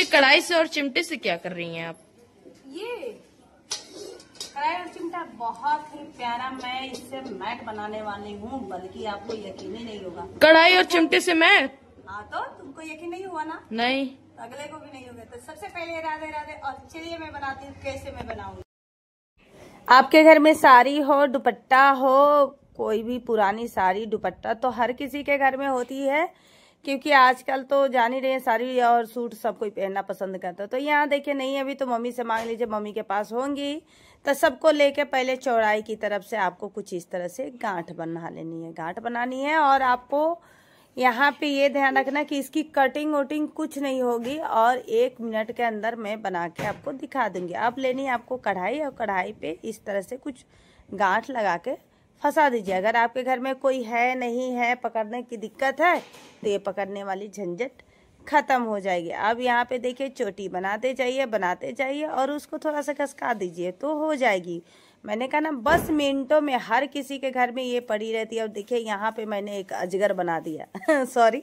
कढ़ाई से और चिमटे से क्या कर रही हैं आप? ये कढ़ाई और चिमटा बहुत ही प्यारा, मैं इससे मैट बनाने वाली हूँ, बल्कि आपको यकीन ही नहीं होगा। कढ़ाई और चिमटे से मैट? हाँ, तो तुमको यकीन नहीं हुआ ना? नहीं, तो अगले को भी नहीं होगा। तो सबसे पहले राधे राधे, और चलिए मैं बनाती हूँ कैसे मैं बनाऊंगी। आपके घर में साड़ी हो, दुपट्टा हो, कोई भी पुरानी साड़ी दुपट्टा तो हर किसी के घर में होती है, क्योंकि आजकल तो जान ही रहे हैं साड़ी और सूट सब कोई पहनना पसंद करता है। तो यहाँ देखिए नहीं है अभी, तो मम्मी से मांग लीजिए, मम्मी के पास होंगी। तो सबको लेके पहले चौड़ाई की तरफ से आपको कुछ इस तरह से गांठ बना लेनी है, गांठ बनानी है। और आपको यहाँ पे ये ध्यान रखना कि इसकी कटिंग वटिंग कुछ नहीं होगी, और 1 मिनट के अंदर मैं बना के आपको दिखा दूंगी। अब लेनी है आपको कढ़ाई, और कढ़ाई पे इस तरह से कुछ गांठ लगा के फंसा दीजिए। अगर आपके घर में कोई है नहीं है, पकड़ने की दिक्कत है, तो ये पकड़ने वाली झंझट खत्म हो जाएगी। अब यहाँ पे देखिए चोटी बनाते जाइए और उसको थोड़ा सा खसका दीजिए तो हो जाएगी। मैंने कहा ना, बस मिनटों में हर किसी के घर में ये पड़ी रहती है। और देखिए यहाँ पे मैंने एक अजगर बना दिया सॉरी,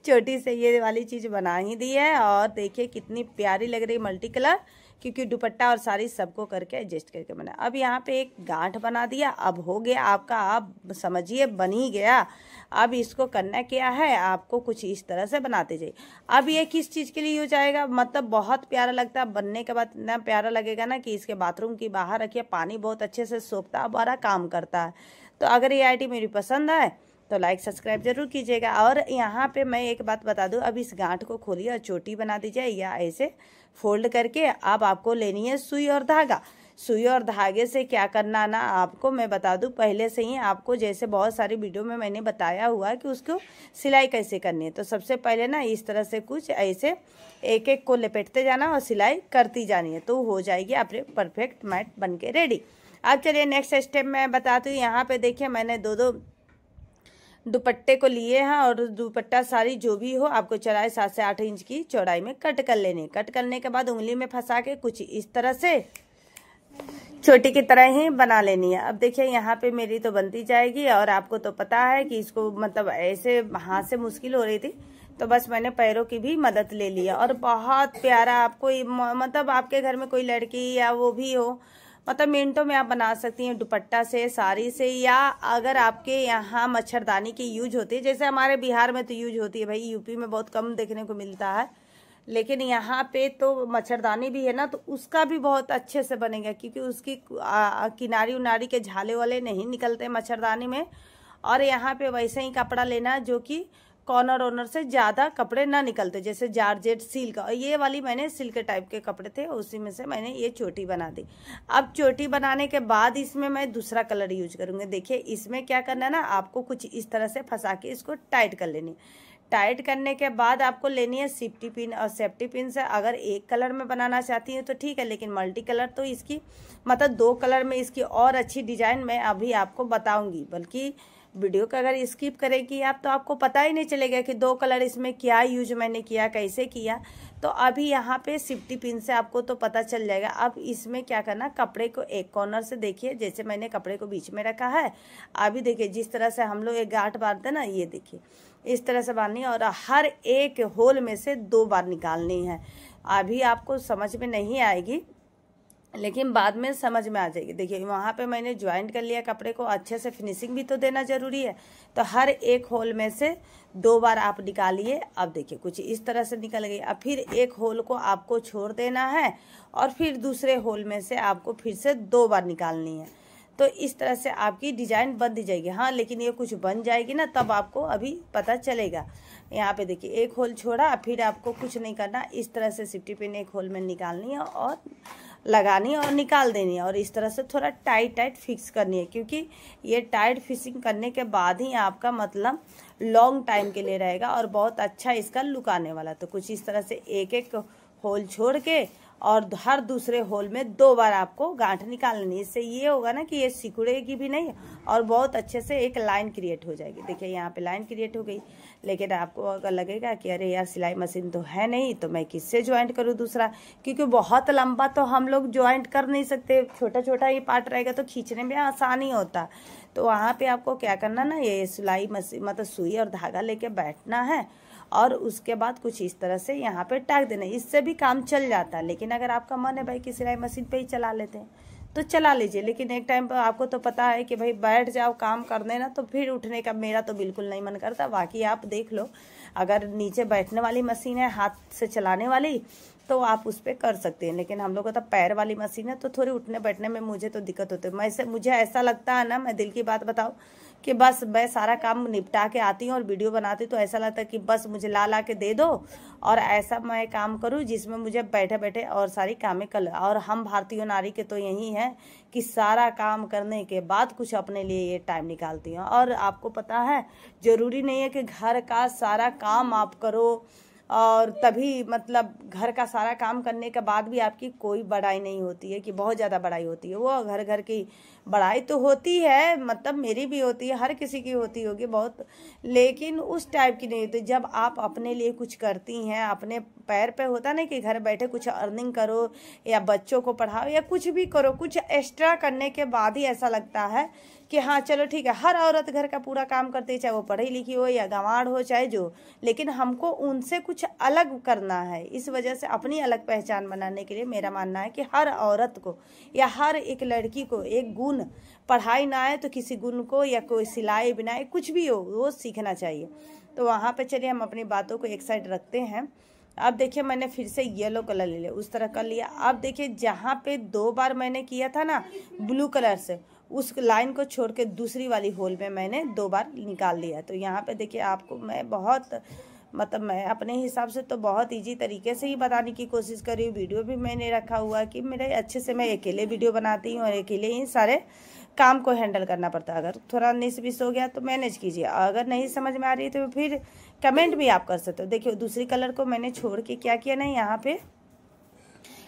चोटी से ये वाली चीज़ बना ही दी है। और देखिए कितनी प्यारी लग रही, मल्टी कलर, क्योंकि दुपट्टा और साड़ी सबको करके एडजस्ट करके बना। अब यहाँ पे एक गांठ बना दिया, अब हो गया आपका, आप समझिए बन ही गया। अब इसको करना क्या है, आपको कुछ इस तरह से बनाते जाइए। अब ये किस चीज़ के लिए यूज आएगा, मतलब बहुत प्यारा लगता है, बनने के बाद इतना प्यारा लगेगा ना कि इसके बाथरूम की बाहर रखिए, पानी बहुत अच्छे से सोखता है, बड़ा काम करता है। तो अगर ये आइटम मेरी पसंद आए तो लाइक सब्सक्राइब जरूर कीजिएगा। और यहाँ पे मैं एक बात बता दूँ, अब इस गांठ को खोलिए और चोटी बना दीजिए, या ऐसे फोल्ड करके। अब आपको लेनी है सुई और धागा। सुई और धागे से क्या करना ना, आपको मैं बता दूं पहले से ही, आपको जैसे बहुत सारी वीडियो में मैंने बताया हुआ है कि उसको सिलाई कैसे करनी है। तो सबसे पहले ना इस तरह से कुछ ऐसे एक एक को लपेटते जाना और सिलाई करती जानी है, तो हो जाएगी आपके परफेक्ट मैट बन के रेडी। अब चलिए नेक्स्ट स्टेप मैं बताती हूँ। यहाँ पे देखिए मैंने दो दुपट्टे को लिए हैं, और दुपट्टा साड़ी जो भी हो आपको चौड़ाई 7 से 8 इंच की चौड़ाई में कट कर लेनी। कट करने के बाद उंगली में फंसा के कुछ इस तरह से छोटी की तरह ही बना लेनी है। अब देखिए यहाँ पे मेरी तो बनती जाएगी, और आपको तो पता है कि इसको मतलब ऐसे हाथ से मुश्किल हो रही थी, तो बस मैंने पैरों की भी मदद ले लिया। और बहुत प्यारा, आपको मतलब आपके घर में कोई लड़की या वो भी हो, मतलब मिनटों में आप बना सकती हैं दुपट्टा से, साड़ी से, या अगर आपके यहाँ मच्छरदानी की यूज होती है, जैसे हमारे बिहार में तो यूज होती है भाई, यूपी में बहुत कम देखने को मिलता है, लेकिन यहाँ पे तो मच्छरदानी भी है ना, तो उसका भी बहुत अच्छे से बनेगा, क्योंकि उसकी किनारी उनारी के झाले वाले नहीं निकलते मच्छरदानी में। और यहाँ पे वैसे ही कपड़ा लेना जो कि कॉर्नर ऑर्नर से ज़्यादा कपड़े ना निकलते, जैसे जारजेट सिल्क, और ये वाली मैंने सिल्क टाइप के कपड़े थे, उसी में से मैंने ये चोटी बना दी। अब चोटी बनाने के बाद इसमें मैं दूसरा कलर यूज करूँगी। देखिए इसमें क्या करना है ना, आपको कुछ इस तरह से फंसा के इसको टाइट कर लेनी। टाइट करने के बाद आपको लेनी है सेफ्टी पिन, और सेफ्टी पिन से अगर एक कलर में बनाना चाहती हैं तो ठीक है, लेकिन मल्टी कलर तो इसकी मतलब 2 कलर में इसकी और अच्छी डिजाइन मैं अभी आपको बताऊंगी। बल्कि वीडियो का अगर स्किप करेंगी आप तो आपको पता ही नहीं चलेगा कि 2 कलर इसमें क्या यूज मैंने किया, कैसे किया। तो अभी यहाँ पे सेफ्टी पिन से आपको तो पता चल जाएगा। अब इसमें क्या करना, कपड़े को एक कॉर्नर से देखिए, जैसे मैंने कपड़े को बीच में रखा है, अभी देखिए जिस तरह से हम लोग एक गांठ बांधते ना, ये देखिए इस तरह से बांधनी है, और हर एक होल में से 2 बार निकालनी है। अभी आपको समझ में नहीं आएगी, लेकिन बाद में समझ में आ जाएगी। देखिए वहाँ पे मैंने ज्वाइंट कर लिया कपड़े को, अच्छे से फिनिशिंग भी तो देना जरूरी है, तो हर एक होल में से 2 बार आप निकालिए। अब देखिए कुछ इस तरह से निकल गई। अब फिर एक होल को आपको छोड़ देना है, और फिर दूसरे होल में से आपको फिर से 2 बार निकालनी है। तो इस तरह से आपकी डिजाइन बन दी जाएगी। हाँ, लेकिन ये कुछ बन जाएगी ना, तब आपको अभी पता चलेगा। यहाँ पे देखिए एक होल छोड़ा, फिर आपको कुछ नहीं करना, इस तरह से सेफ्टी पिन एक होल में निकालनी है और लगानी है और निकाल देनी है, और इस तरह से थोड़ा टाइट फिक्स करनी है, क्योंकि ये टाइट फिक्सिंग करने के बाद ही आपका मतलब लॉन्ग टाइम के लिए रहेगा और बहुत अच्छा इसका लुक आने वाला। तो कुछ इस तरह से एक एक होल छोड़ के और हर दूसरे होल में 2 बार आपको गांठ निकालनी है। इससे ये होगा ना कि ये सिकुड़ेगी भी नहीं, और बहुत अच्छे से एक लाइन क्रिएट हो जाएगी। देखिए यहाँ पे लाइन क्रिएट हो गई। लेकिन आपको अगर लगेगा कि अरे यार सिलाई मशीन तो है नहीं, तो मैं किससे ज्वाइंट करूँ दूसरा, क्योंकि बहुत लंबा तो हम लोग ज्वाइंट कर नहीं सकते, छोटा छोटा ये पार्ट रहेगा तो खींचने में आसानी होता। तो वहाँ पे आपको क्या करना ना, ये सिलाई मशीन मतलब सुई और धागा लेके बैठना है, और उसके बाद कुछ इस तरह से यहाँ पे टाक देना, इससे भी काम चल जाता है। लेकिन अगर आपका मन है भाई कि सिलाई मशीन पे ही चला लेते हैं तो चला लीजिए, लेकिन एक टाइम पर आपको तो पता है कि भाई बैठ जाओ काम करने ना, तो फिर उठने का मेरा तो बिल्कुल नहीं मन करता। बाकी आप देख लो, अगर नीचे बैठने वाली मशीन है हाथ से चलाने वाली तो आप उस पर कर सकते हैं, लेकिन हम लोग को तो पैर वाली मशीन है तो थोड़ी उठने बैठने में मुझे तो दिक्कत होती है। मुझे ऐसा लगता है ना, मैं दिल की बात बताऊं कि बस मैं सारा काम निपटा के आती हूँ और वीडियो बनाती हूँ तो ऐसा लगता है कि बस मुझे ला के दे दो और ऐसा मैं काम करूँ जिसमें मुझे बैठे बैठे और सारी कामें कर। और हम भारतीय नारी के तो यही है कि सारा काम करने के बाद कुछ अपने लिए ये टाइम निकालती हैं। और आपको पता है, जरूरी नहीं है कि घर का सारा काम आप करो और तभी मतलब घर का सारा काम करने के बाद भी आपकी कोई बड़ाई नहीं होती है कि बहुत ज़्यादा बड़ाई होती है। वो घर की बड़ाई तो होती है, मतलब मेरी भी होती है, हर किसी की होती होगी बहुत, लेकिन उस टाइप की नहीं होती। जब आप अपने लिए कुछ करती हैं, अपने पैर पे होता ना कि घर बैठे कुछ अर्निंग करो या बच्चों को पढ़ाओ या कुछ भी करो, कुछ एक्स्ट्रा करने के बाद ही ऐसा लगता है कि हाँ चलो ठीक है। हर औरत घर का पूरा काम करती है, चाहे वो पढ़ी लिखी हो या गंवार हो चाहे जो, लेकिन हमको उनसे कुछ अलग करना है। इस वजह से अपनी अलग पहचान बनाने के लिए मेरा मानना है कि हर औरत को या हर एक लड़की को एक गुण, पढ़ाई ना आए तो किसी गुण को या कोई सिलाई बिनाई कुछ भी हो वो सीखना चाहिए। तो वहाँ पे चलिए हम अपनी बातों को एक साइड रखते हैं। अब देखिए मैंने फिर से येलो कलर ले लिया, उस तरह कर लिया। अब देखिए जहाँ पे 2 बार मैंने किया था ना ब्लू कलर से, उस लाइन को छोड़ के दूसरी वाली होल में मैंने 2 बार निकाल लिया। तो यहाँ पे देखिए आपको मैं बहुत मतलब मैं अपने हिसाब से तो बहुत इजी तरीके से ही बताने की कोशिश कर रही हूँ। वीडियो भी मैंने रखा हुआ है कि मेरे अच्छे से मैं अकेले वीडियो बनाती हूँ और अकेले ही सारे काम को हैंडल करना पड़ता है। अगर थोड़ा 19-20 हो गया तो मैनेज कीजिए, अगर नहीं समझ में आ रही तो फिर कमेंट भी आप कर सकते हो। देखिए दूसरी कलर को मैंने छोड़ के क्या किया ना, यहाँ पे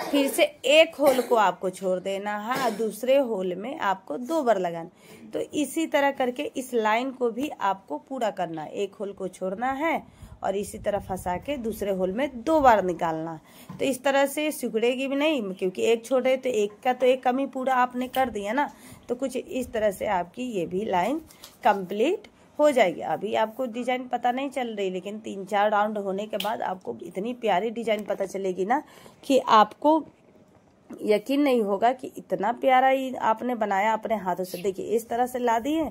फिर से एक होल को आपको छोड़ देना है, दूसरे होल में आपको 2 बार लगाना। तो इसी तरह करके इस लाइन को भी आपको पूरा करना है, एक होल को छोड़ना है और इसी तरह फंसा के दूसरे होल में 2 बार निकालना है। तो इस तरह से सिकुड़ेगी भी नहीं, क्योंकि एक छोड़े तो एक का तो एक कमी पूरा आपने कर दिया ना। तो कुछ इस तरह से आपकी ये भी लाइन कंप्लीट हो जाएगी। अभी आपको डिजाइन पता नहीं चल रही, लेकिन 3-4 राउंड होने के बाद आपको इतनी प्यारी डिजाइन पता चलेगी ना कि आपको यकीन नहीं होगा कि इतना प्यारा ही आपने बनाया अपने हाथों से। देखिए इस तरह से ला दिए।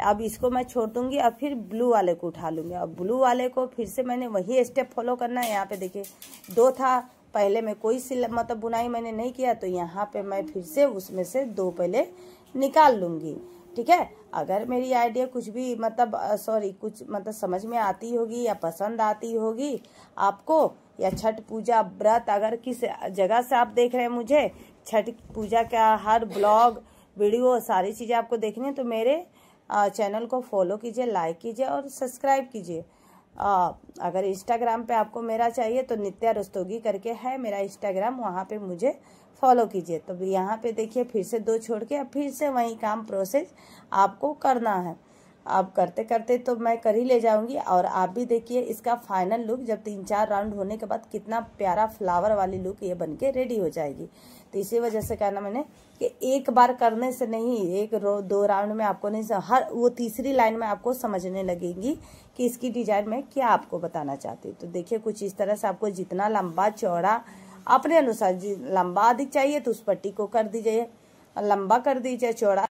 अब इसको मैं छोड़ दूंगी, अब फिर ब्लू वाले को उठा लूंगी। अब ब्लू वाले को फिर से मैंने वही स्टेप फॉलो करना है। यहाँ पे देखिए 2 था, पहले में कोई मतलब बुनाई मैंने नहीं किया, तो यहाँ पे मैं फिर से उसमें से 2 पहले निकाल लूंगी। ठीक है, अगर मेरी आइडिया कुछ भी मतलब कुछ मतलब समझ में आती होगी या पसंद आती होगी आपको, या छठ पूजा व्रत अगर किस जगह से आप देख रहे हैं मुझे, छठ पूजा का हर ब्लॉग वीडियो सारी चीज़ें आपको देखनी है तो मेरे चैनल को फॉलो कीजिए, लाइक कीजिए और सब्सक्राइब कीजिए। अगर इंस्टाग्राम पे आपको मेरा चाहिए तो नित्या रस्तोगी करके है मेरा इंस्टाग्राम, वहाँ पे मुझे फॉलो कीजिए। तो यहाँ पे देखिए फिर से 2 छोड़ के अब फिर से वही काम प्रोसेस आपको करना है। अब करते करते तो मैं कर ही ले जाऊंगी और आप भी देखिए इसका फाइनल लुक जब 3-4 राउंड होने के बाद कितना प्यारा फ्लावर वाली लुक ये बनके रेडी हो जाएगी। तो इसी वजह से कहना मैंने कि एक बार करने से नहीं, 1-2 राउंड में आपको नहीं, हर वो तीसरी लाइन में आपको समझने लगेगी कि इसकी डिजाइन में क्या आपको बताना चाहती हूँ। तो देखिए कुछ इस तरह से आपको जितना लंबा चौड़ा अपने अनुसार, लंबा अधिक चाहिए तो उस पट्टी को कर दीजिए, लंबा कर दीजिए, चौड़ा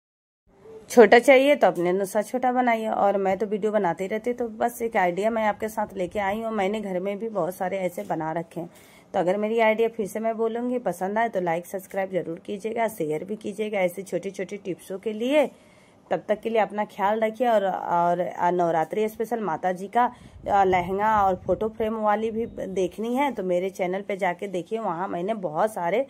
छोटा चाहिए तो अपने अनुसार छोटा बनाइए। और मैं तो वीडियो बनाती रहती, तो बस एक आइडिया मैं आपके साथ लेके आई हूँ। मैंने घर में भी बहुत सारे ऐसे बना रखे हैं। तो अगर मेरी आइडिया फिर से मैं बोलूँगी पसंद आए तो लाइक सब्सक्राइब जरूर कीजिएगा, शेयर भी कीजिएगा ऐसी छोटी छोटी टिप्सों के लिए। तब तक के लिए अपना ख्याल रखिए। और नवरात्रि स्पेशल माता जी का लहंगा और फोटो फ्रेम वाली भी देखनी है तो मेरे चैनल पे जाके देखिए, वहाँ मैंने बहुत सारे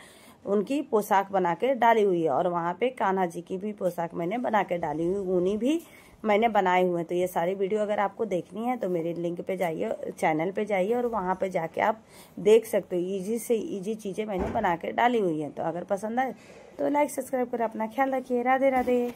उनकी पोशाक बना के डाली हुई है। और वहाँ पे कान्हा जी की भी पोशाक मैंने बना के डाली हुई, ऊनी भी मैंने बनाए हुए हैं। तो ये सारी वीडियो अगर आपको देखनी है तो मेरे लिंक पे जाइए, चैनल पे जाइए और वहाँ पे जाके आप देख सकते हो। इजी से इजी चीज़ें मैंने बना के डाली हुई हैं। तो अगर पसंद आए तो लाइक सब्सक्राइब कर अपना ख्याल रखिए। राधे राधे।